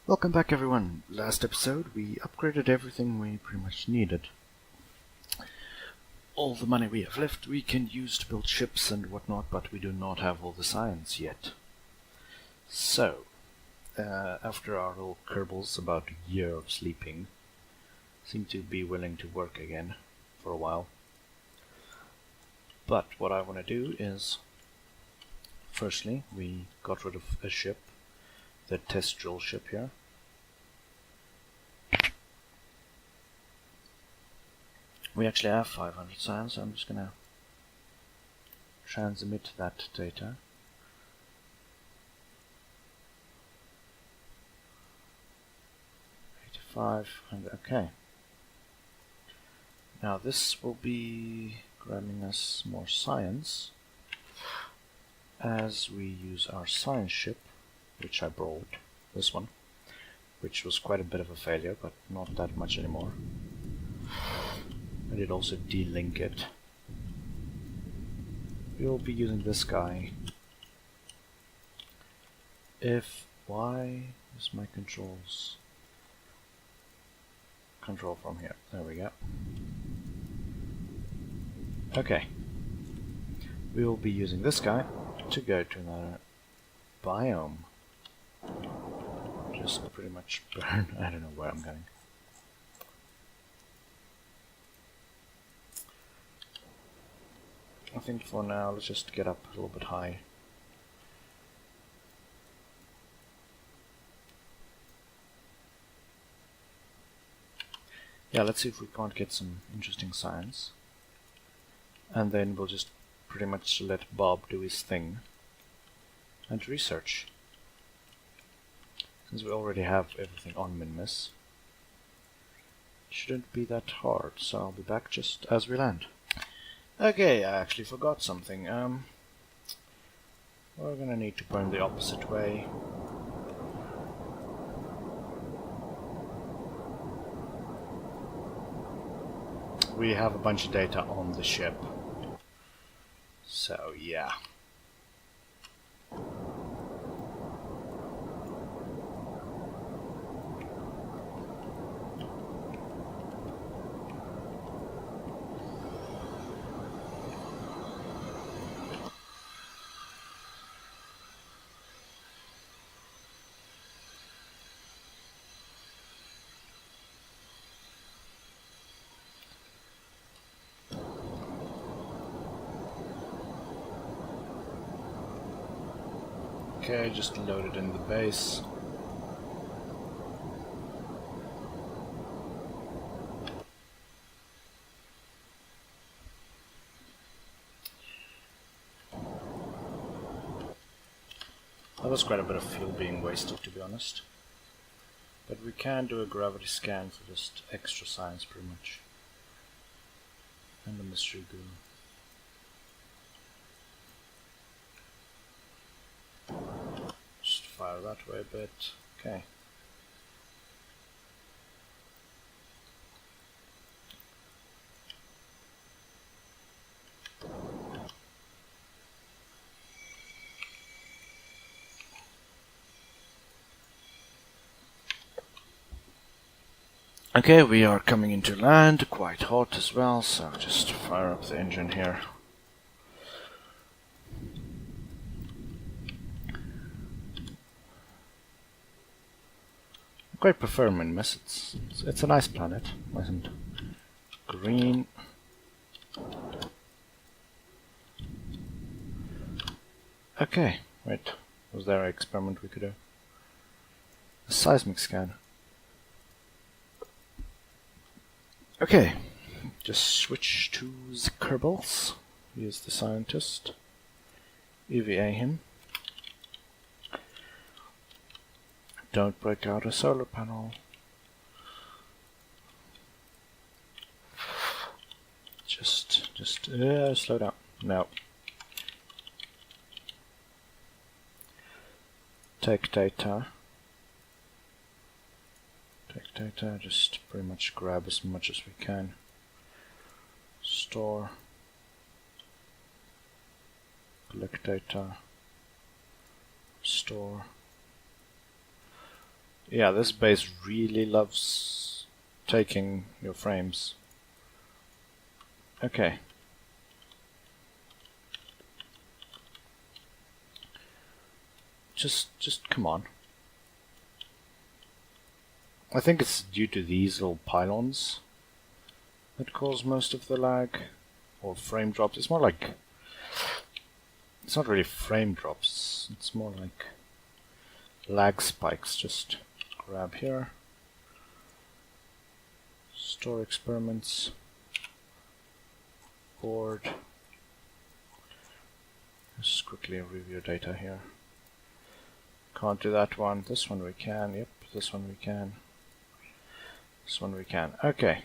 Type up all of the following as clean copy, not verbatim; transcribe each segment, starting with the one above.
Welcome back, everyone. Last episode we upgraded everything we pretty much needed. All the money we have left we can use to build ships and whatnot, but we do not have all the science yet. So, after our little Kerbals, about a year of sleeping, seem to be willing to work again for a while. But what I want to do is, firstly, we got rid of a ship, the test drill ship here. We actually have 500 science, so I'm just gonna transmit that data. Okay. Now this will be grabbing us more science as we use our science ship, which I brought, this one, which was quite a bit of a failure, but not that much anymore. I did also de-link it. We will be using this guy. Why is my controls? Control from here. There we go. Okay. We will be using this guy to go to another biome. Just pretty much burn. I don't know where I'm going. I think for now, let's just get up a little bit high. Yeah, let's see if we can't get some interesting science. And then we'll just pretty much let Bob do his thing and research. Since we already have everything on Minmus, it shouldn't be that hard, so I'll be back just as we land. Okay, I actually forgot something. We're gonna need to burn the opposite way. We have a bunch of data on the ship. So, yeah. Okay, just load it in the base. That was quite a bit of fuel being wasted, to be honest. But we can do a gravity scan for just extra science, pretty much. And the mystery goo. Just fire that way a bit. Okay. Okay, we are coming into land, quite hot as well, so just fire up the engine here. I quite prefer Minmus. It's a nice planet, nice and green. Okay, wait, was there an experiment we could do? A seismic scan. Okay, just switch to the Kerbals. He is the scientist. EVA him. Don't break out a solar panel. Just slow down. No. Take data. Take data, just pretty much grab as much as we can. Store. Collect data. Store. Yeah, this base really loves taking your frames. Okay. Just come on. I think it's due to these little pylons that cause most of the lag or frame drops. It's more like, it's not really frame drops, it's more like lag spikes. Just grab here, store experiments, board. Let's just quickly review data here. Can't do that one. This one we can. Yep, this one we can. This one we can. Okay.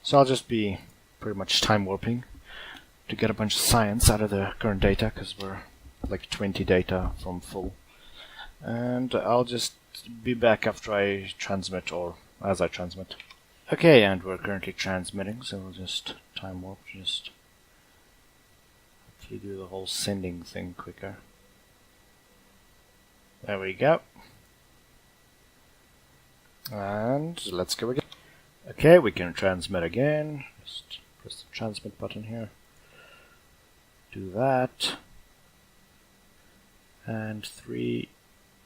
So I'll just be pretty much time warping to get a bunch of science out of the current data, because we're like 20 data from full. And I'll just be back after I transmit, or as I transmit. Okay, and we're currently transmitting, so we'll just time warp, just hopefully do the whole sending thing quicker. There we go. And let's go again. Okay, we can transmit again. Just press the transmit button here. Do that. And 3,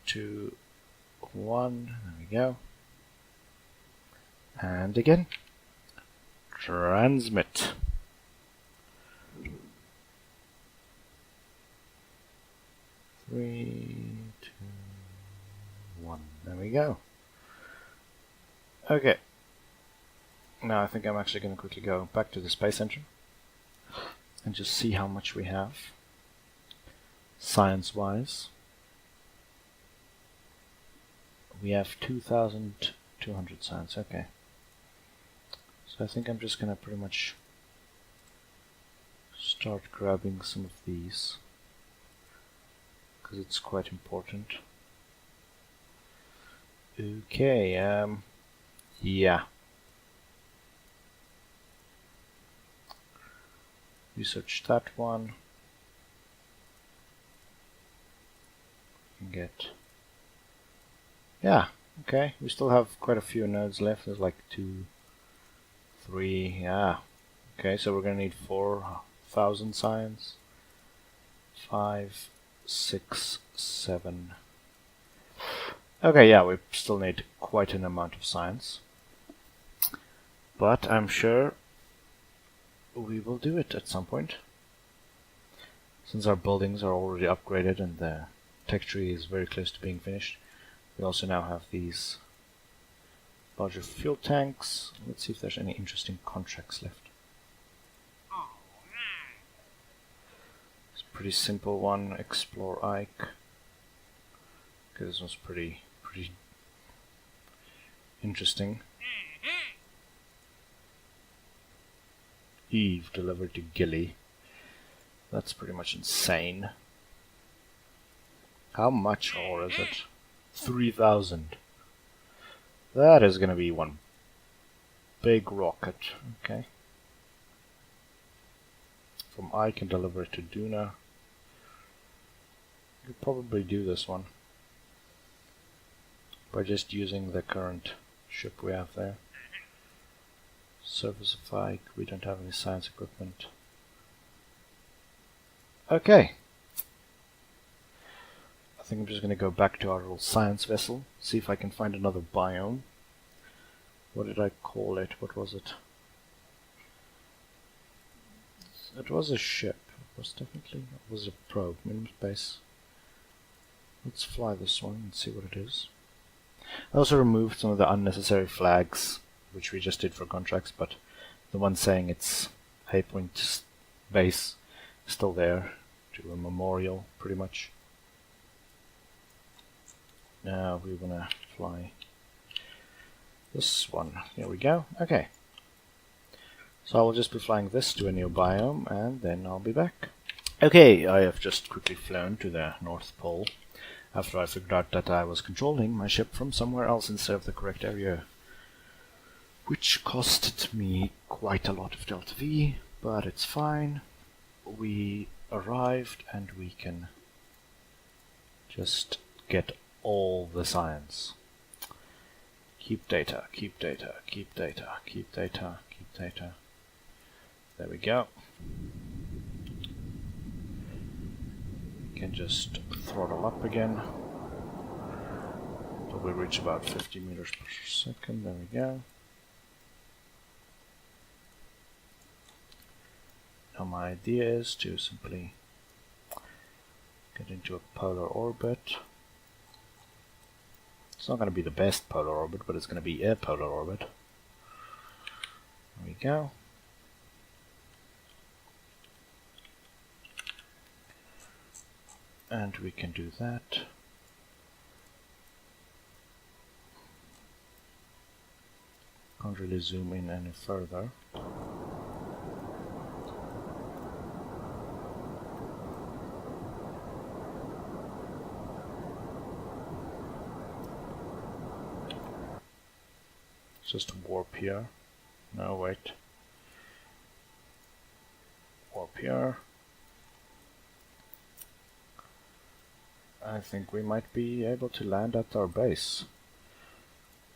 2, 1. There we go. And again. Transmit. Three, 2, 1. There we go. Okay. Now I think I'm actually going to quickly go back to the Space Center and just see how much we have science-wise. We have 2,200 science. Okay. So I think I'm just going to pretty much start grabbing some of these, because it's quite important. Okay, yeah. Research that one. Get. Yeah, okay. We still have quite a few nodes left. There's like 2, 3. Yeah. Okay, so we're gonna need 4,000 science. 5, 6, 7. Okay, yeah, we still need quite an amount of science. But I'm sure we will do it at some point. Since our buildings are already upgraded and the tech tree is very close to being finished, we also now have these larger fuel tanks. Let's see if there's any interesting contracts left. It's a pretty simple one. Explore Ike. Okay, this one's pretty interesting. Eve delivered to Gilly. That's pretty much insane. How much ore is it? 3,000. That is gonna be one big rocket. Okay. From I can deliver it to Duna. Could probably do this one by just using the current ship we have there. Surface of Ike, we don't have any science equipment. Okay. I think I'm just going to go back to our little science vessel, see if I can find another biome. What did I call it? What was it? It was a ship. It was definitely, it was a probe, minimum space. Let's fly this one and see what it is. I also removed some of the unnecessary flags, which we just did for contracts, but the one saying it's Haypoint base is still there to a memorial, pretty much. Now we want to fly this one. Here we go. Okay. So I will just be flying this to a new biome, and then I'll be back. Okay, I have just quickly flown to the North Pole after I figured out that I was controlling my ship from somewhere else instead of the correct area, which costed me quite a lot of Delta V, but it's fine. We arrived and we can just get all the science. Keep data, keep data, keep data, keep data, keep data. There we go. We can just throttle up again. So we reach about 50 meters per second. There we go. Now my idea is to simply get into a polar orbit. It's not going to be the best polar orbit, but it's going to be a polar orbit. There we go. And we can do that. Can't really zoom in any further. Just warp here. No, wait. Warp here. I think we might be able to land at our base.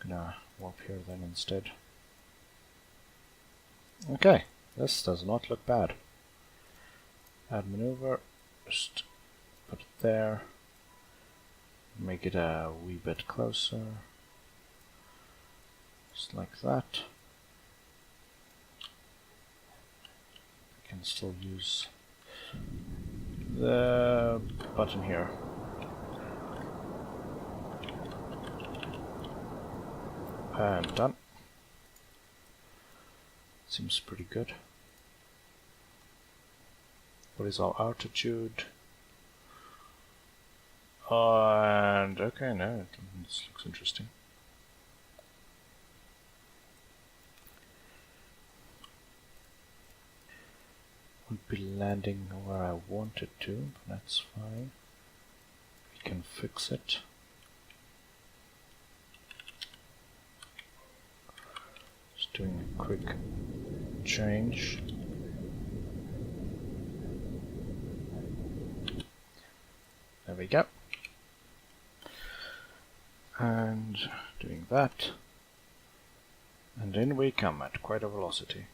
Gonna warp here then instead. Okay, this does not look bad. Add maneuver, just put it there. Make it a wee bit closer. Just like that. We can still use the button here. And done. Seems pretty good. What is our altitude? And okay, no, this looks interesting. Won't be landing where I want it to, but that's fine. We can fix it. Just doing a quick change. There we go. And doing that. And in we come at quite a velocity.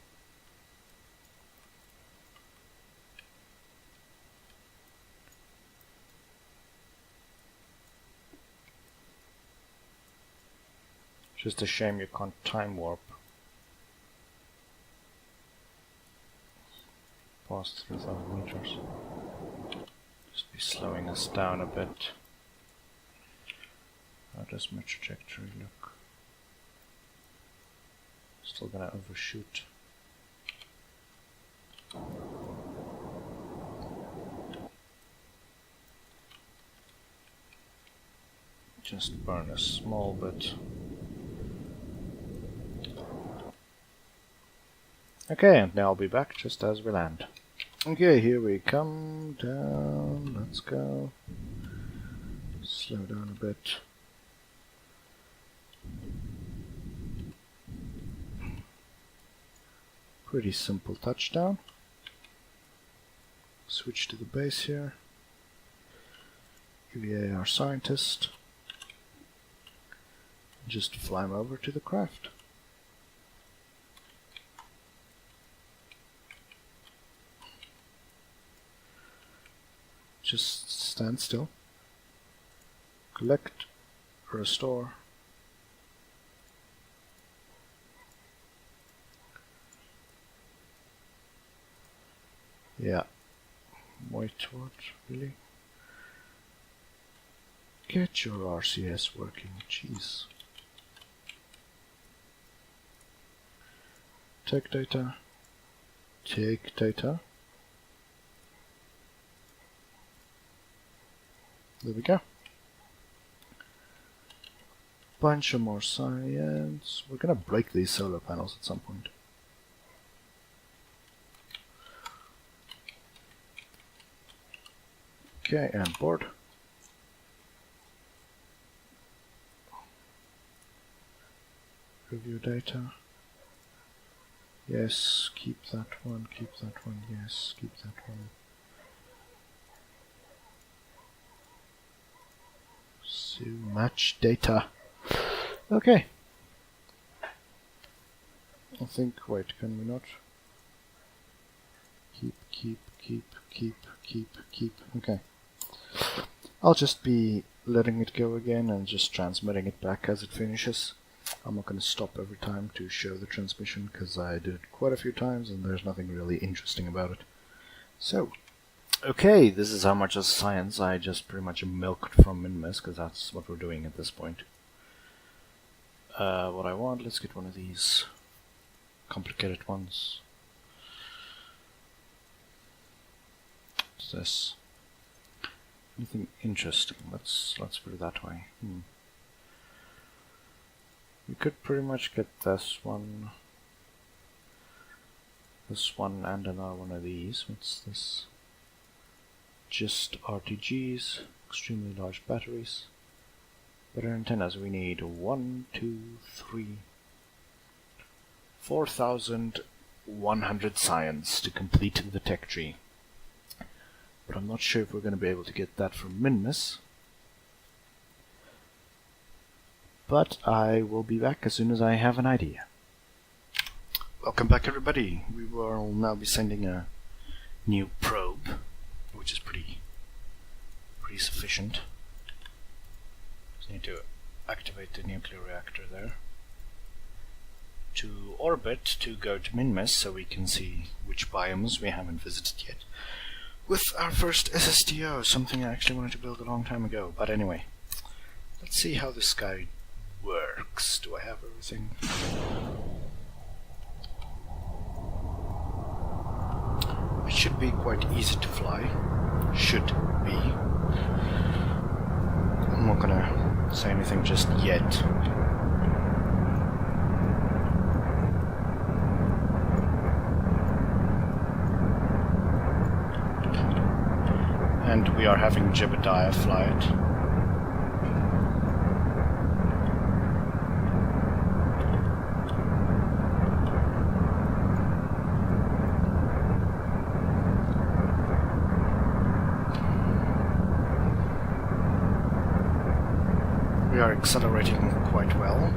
Just a shame you can't time warp past 3,000 meters. Just be slowing us down a bit. How does my trajectory look? Still gonna overshoot. Just burn a small bit. Okay, and now I'll be back just as we land. Okay, here we come down. Let's go. Slow down a bit. Pretty simple touchdown. Switch to the base here. UVA our scientist. Just fly him over to the craft. Just stand still. Collect, restore. Yeah. Wait, what? Really? Get your RCS working, jeez. Take data. Take data. There we go. Bunch of more science. We're gonna break these solar panels at some point. Okay, and board. Review data. Yes, keep that one, yes, keep that one. Too much data. Okay. I think, wait, can we not? Keep. Okay. I'll just be letting it go again and just transmitting it back as it finishes. I'm not going to stop every time to show the transmission because I did it quite a few times and there's nothing really interesting about it. So, okay, this is how much of science I just pretty much milked from MinMess because that's what we're doing at this point. What I want, let's get one of these complicated ones. What's this? Anything interesting? Let's put it that way. We could pretty much get this one, and another one of these. What's this? Just RTGs, extremely large batteries. Better antennas. We need 4,100 science to complete the tech tree. But I'm not sure if we're going to be able to get that from MinMess. But I will be back as soon as I have an idea. Welcome back, everybody. We will now be sending a new probe, which is pretty sufficient. Just need to activate the nuclear reactor there. To orbit to go to MinMess so we can see which biomes we haven't visited yet. With our first SSTO, something I actually wanted to build a long time ago. But anyway, let's see how this guy works. Do I have everything? It should be quite easy to fly. Should be. I'm not gonna say anything just yet. And we are having Jebediah fly it. We are accelerating quite well.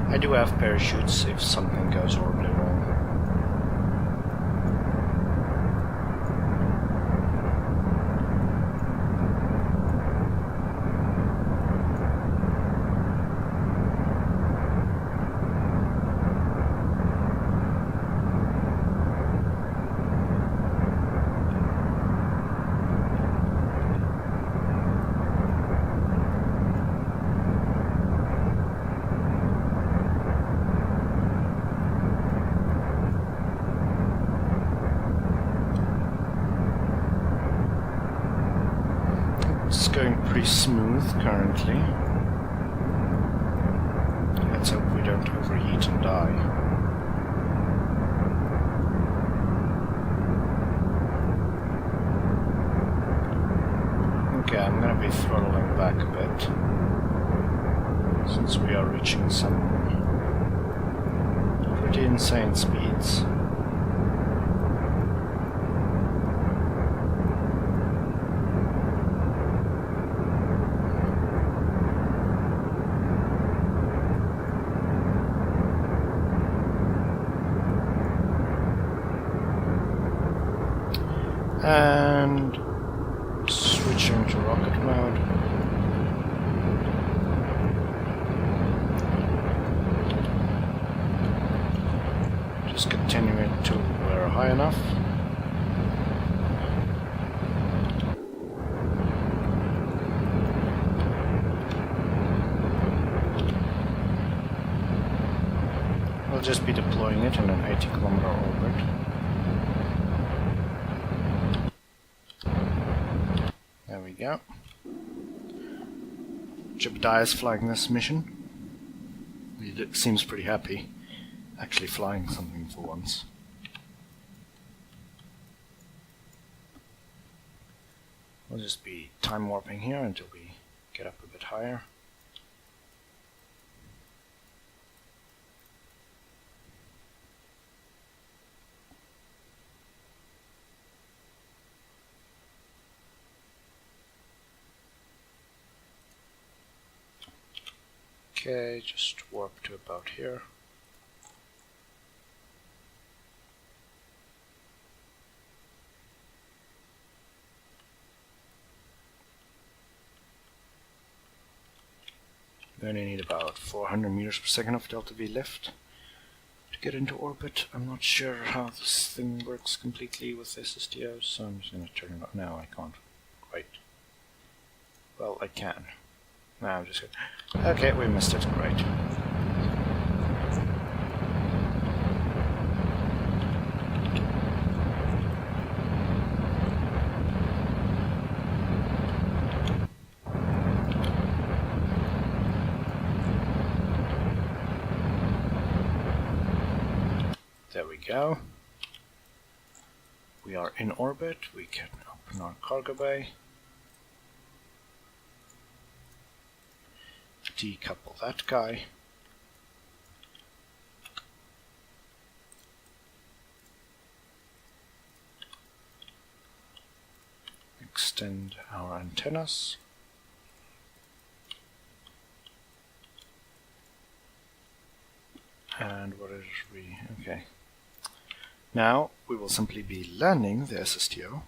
I do have parachutes if something goes horribly wrong. It's going pretty smooth currently. Let's hope we don't overheat and die. Okay, I'm gonna be throttling back a bit since we are reaching some pretty insane speeds. And switching to rocket mode. Just continue it till we're high enough. We'll just be deploying it in an 80-kilometer orbit. There we go. Jebediah is flying this mission. He seems pretty happy, actually flying something for once. We'll just be time warping here until we get up a bit higher. Okay, just warp to about here. We only need about 400 meters per second of delta V left to get into orbit. I'm not sure how this thing works completely with SSTO, so I'm just going to turn it on. No, I can't quite. Well, I can. No, I'm just going. Okay, we missed it. Great. There we go. We are in orbit. We can open our cargo bay. Decouple that guy. Extend our antennas. And what is we? Okay. Now we will simply be landing the SSTO.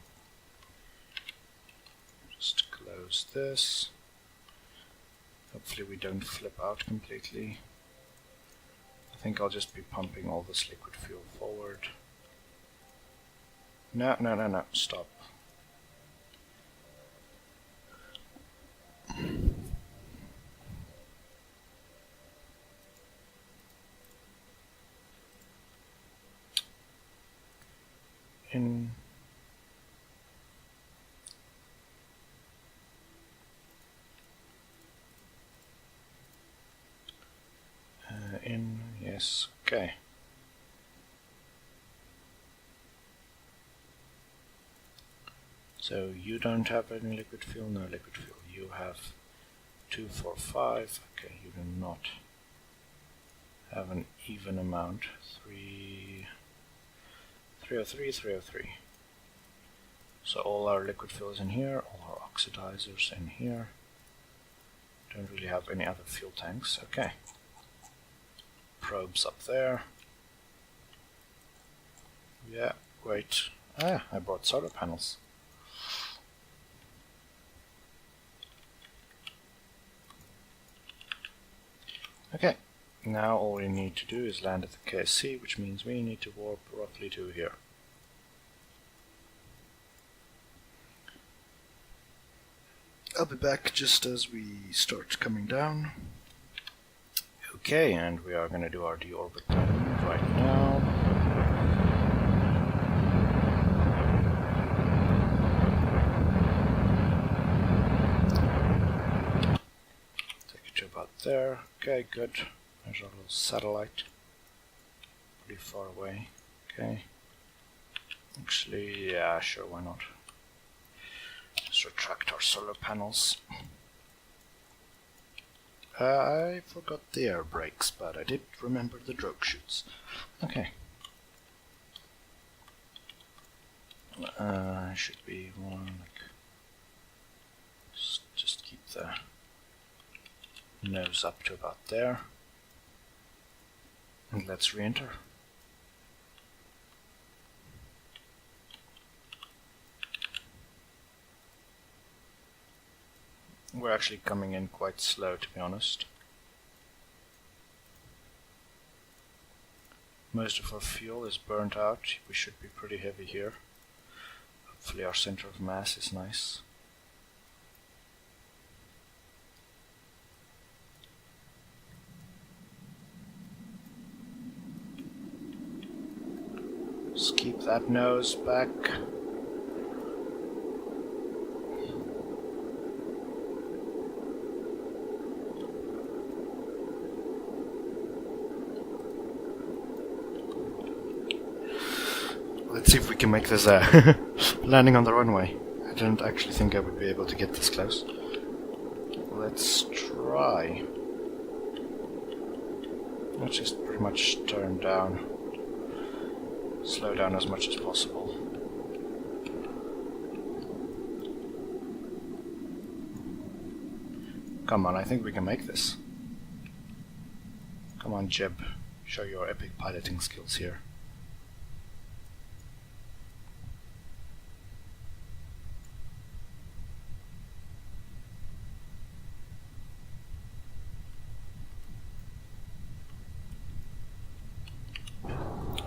Just close this. Hopefully we don't flip out completely. I think I'll just be pumping all this liquid fuel forward. No, no, no, no, stop. In yes, okay. So you don't have any liquid fuel, no liquid fuel. You have 245. Okay, you do not have an even amount. 303, 303. So all our liquid fuel is in here, all our oxidizers in here. Don't really have any other fuel tanks. Okay. Probes up there. Yeah, great. Ah, I brought solar panels. Okay, now all we need to do is land at the KSC, which means we need to warp roughly to here. I'll be back just as we start coming down. Okay, and we are going to do our deorbit timing right now. Take it to about there. Okay, good. There's our little satellite. Pretty far away. Okay. Actually, yeah, sure, why not? Let's retract our solar panels. I forgot the air brakes, but I did remember the drogue chutes. Okay. Should be one, like, just keep the nose up to about there. And let's re-enter. We're actually coming in quite slow, to be honest. Most of our fuel is burnt out. We should be pretty heavy here. Hopefully our center of mass is nice. Just keep that nose back. Let's see if we can make this landing on the runway. I didn't actually think I would be able to get this close. Let's try. Let's just pretty much turn down. Slow down as much as possible. Come on, I think we can make this. Come on, Jeb. Show your epic piloting skills here.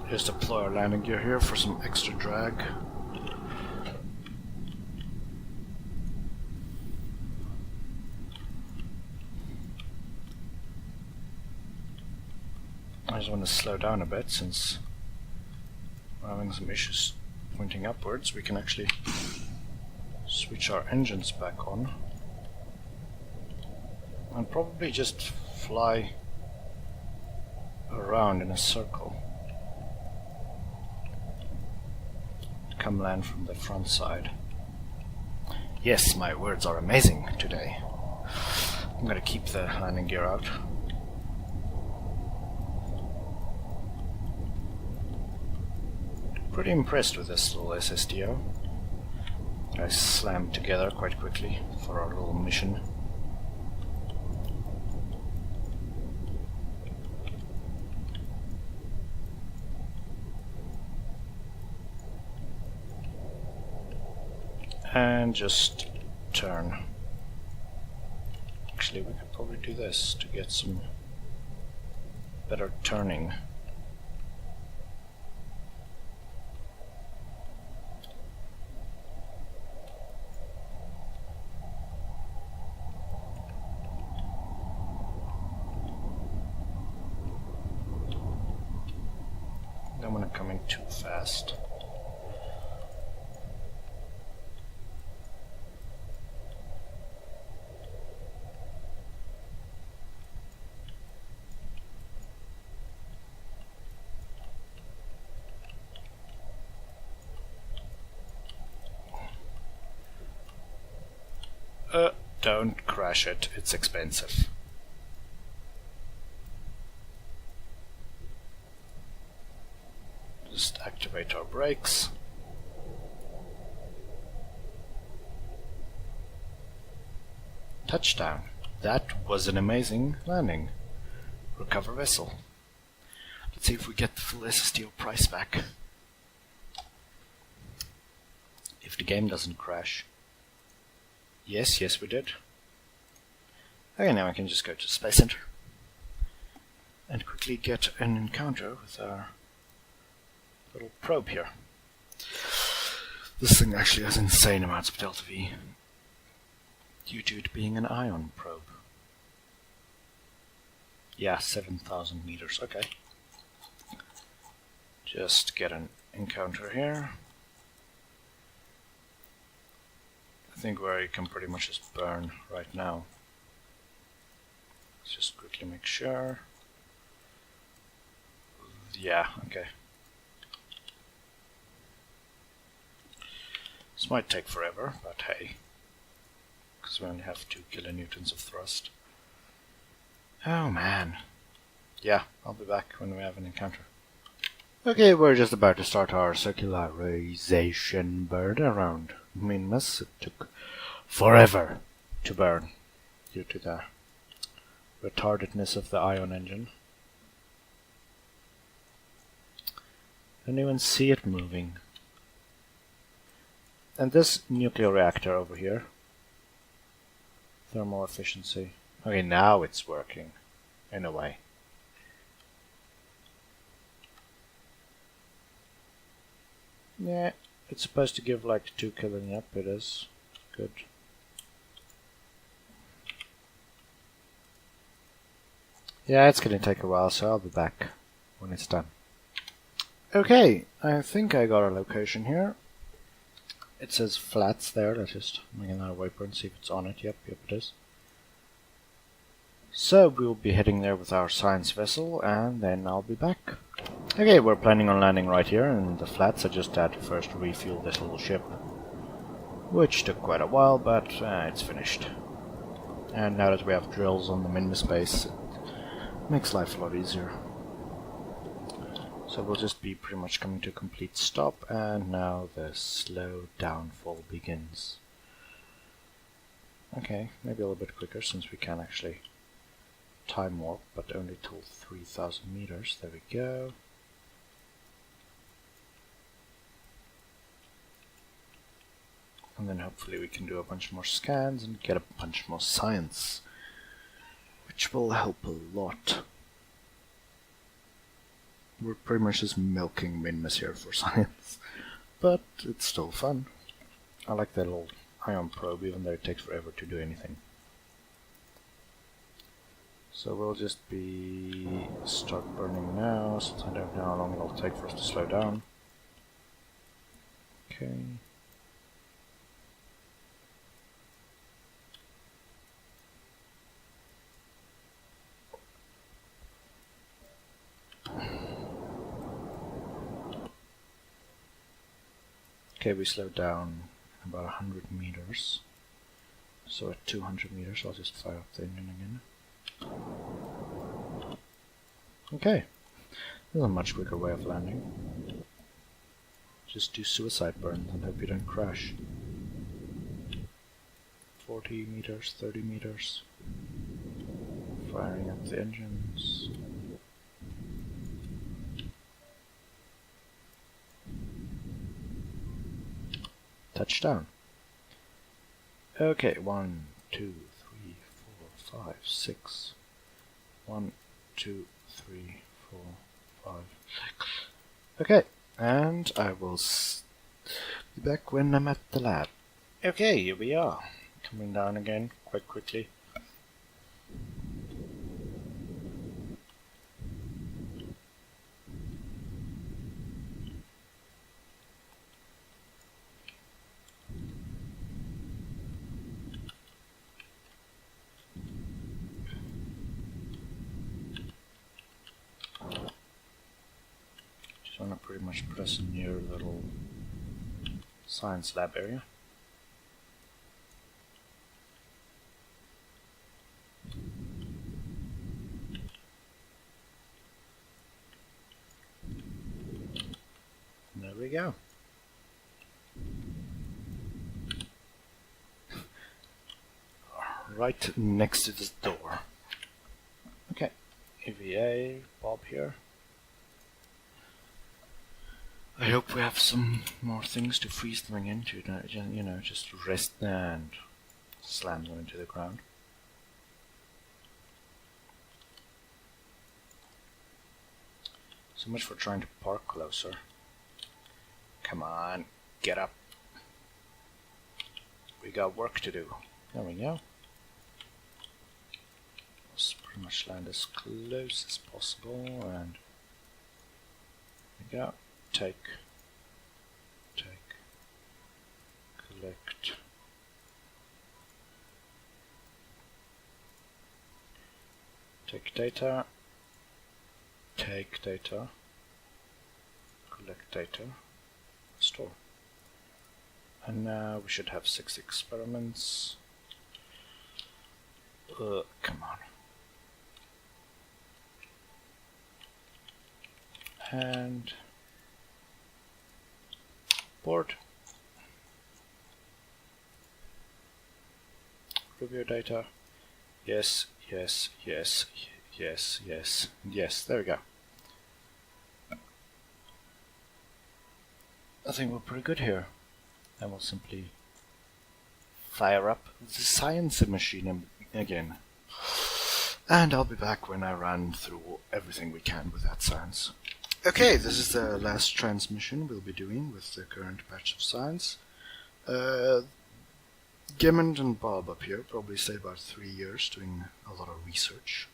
Just deploy our landing gear here for some extra drag. I just want to slow down a bit since we're having some issues pointing upwards. We can actually switch our engines back on and probably just fly around in a circle. Come land from the front side. Yes, my words are amazing today. I'm gonna keep the landing gear out. Pretty impressed with this little SSTO. I slammed together quite quickly for our little mission. And just turn. Actually, we could probably do this to get some better turning. Don't want to come in too fast. Don't crash it, it's expensive. Just activate our brakes. Touchdown. That was an amazing landing. Recover vessel. Let's see if we get the full SSTO price back. If the game doesn't crash. Yes, we did. Okay, now I can just go to Space Center and quickly get an encounter with our little probe here. This thing actually has insane amounts of delta V due to it being an ion probe. Yeah, 7,000 meters, okay. Just get an encounter here. I think where you can pretty much just burn right now. Let's just quickly make sure. Yeah, okay. This might take forever, but hey. Because we only have 2 kilonewtons of thrust. Oh man. Yeah, I'll be back when we have an encounter. Okay, we're just about to start our circularization burn around Minmus. It took forever to burn due to the retardedness of the ion engine. Don't even see it moving. And this nuclear reactor over here, thermal efficiency. Okay, now it's working in a way. Yeah, it's supposed to give like 2 killing. Yep, it is. Good. Yeah, it's gonna take a while, so I'll be back when it's done. Okay, I think I got our location here. It says flats there. Let's just make another waypoint, see if it's on it. Yep, it is. So we'll be heading there with our science vessel, and then I'll be back. Okay, we're planning on landing right here in the flats. I just had to first refuel this little ship, which took quite a while, but it's finished. And now that we have drills on the Minmus base, it makes life a lot easier. So we'll just be pretty much coming to a complete stop, and now the slow downfall begins. Okay, maybe a little bit quicker since we can actually time warp, but only till 3,000 meters. There we go. And then hopefully we can do a bunch more scans and get a bunch more science, which will help a lot. We're pretty much just milking Minmus here for science, but it's still fun. I like that little ion probe, even though it takes forever to do anything. So we'll just start burning now, since I don't know how long it'll take for us to slow down. Okay. Okay, we slowed down about 100 meters. So at 200 meters, I'll just fire up the engine again. Okay, there's a much quicker way of landing. Just do suicide burns and hope you don't crash. 40 meters, 30 meters. Firing up the engines. Touchdown. Okay, 1, 2, 3, 4, 5, 6. 1, 2, 3, 4, 5, 6. Okay, and I will be back when I'm at the lab. Okay, here we are. Coming down again quite quickly. Just want to pretty much press in your little science lab area. There we go. Right next to this door. Okay, EVA, Bob here. I hope we have some more things to freeze them into, you know, just rest and slam them into the ground. So much for trying to park closer. Come on, get up. We got work to do. There we go. Let's pretty much land as close as possible, and there we go. Take, collect. Take data, collect data, store. And now we should have 6 experiments. Come on. And board. Review data. Yes, yes, yes, yes, yes, yes. There we go. I think we're pretty good here. And we'll simply fire up the science machine again. And I'll be back when I run through everything we can with that science. Okay, this is the last transmission we'll be doing with the current batch of science. Gemmond and Bob up here probably stayed about 3 years doing a lot of research.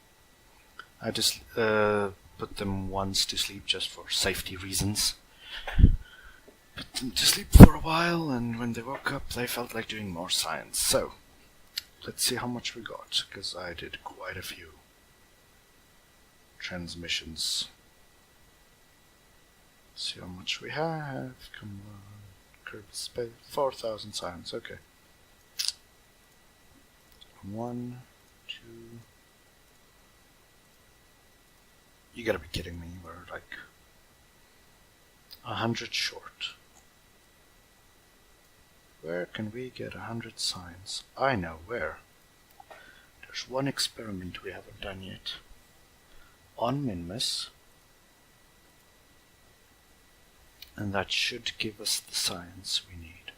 I just put them once to sleep just for safety reasons. Put them to sleep for a while, and when they woke up they felt like doing more science. So, let's see how much we got, because I did quite a few transmissions. See how much we have. Come on. Kerbal space. 4,000 science. Okay. 1, 2. You gotta be kidding me. We're like 100 short. Where can we get 100 science? I know where. There's one experiment we haven't done yet. On Minmus. And that should give us the science we need.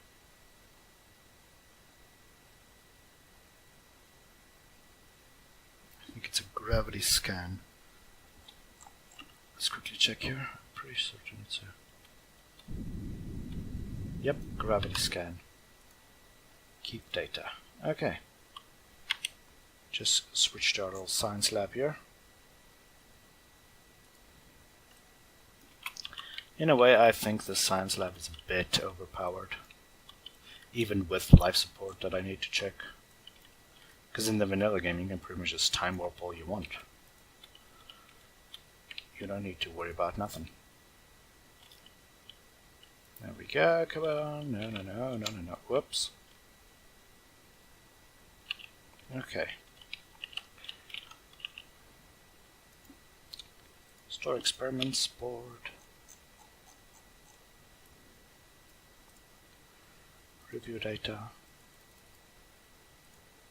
I think it's a gravity scan. Let's quickly check here. I'm pretty certain it's a... Yep, gravity scan. Keep data. Okay. Just switch to our old science lab here. In a way, I think the science lab is a bit overpowered. Even with life support that I need to check. Because in the vanilla game, you can pretty much just time warp all you want. You don't need to worry about nothing. There we go, come on, no, whoops. Okay. Store experiments board. Review data.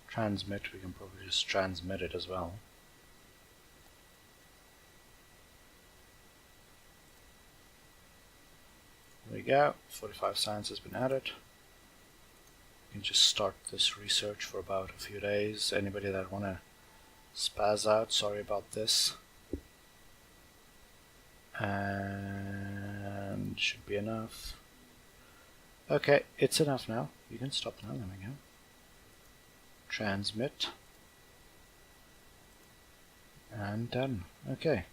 Transmit, we can probably just transmit it as well. There we go, 45 science has been added. You can just start this research for about a few days. Anybody that want to spaz out, sorry about this. And should be enough. Okay, it's enough now. You can stop now, there we go. Transmit. And done. Okay.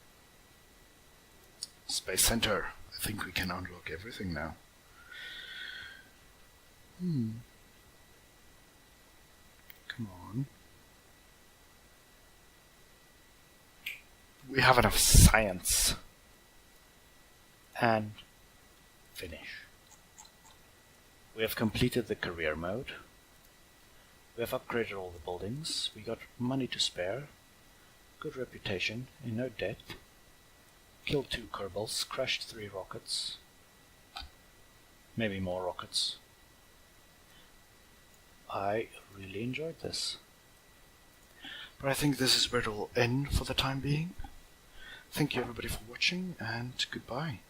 Space Center. I think we can unlock everything now. Come on. We have enough science. And finish. We have completed the career mode. We have upgraded all the buildings. We got money to spare. Good reputation. And no debt. Killed 2 Kerbals. Crashed 3 rockets. Maybe more rockets. I really enjoyed this. But I think this is where it will end for the time being. Thank you everybody for watching, and goodbye.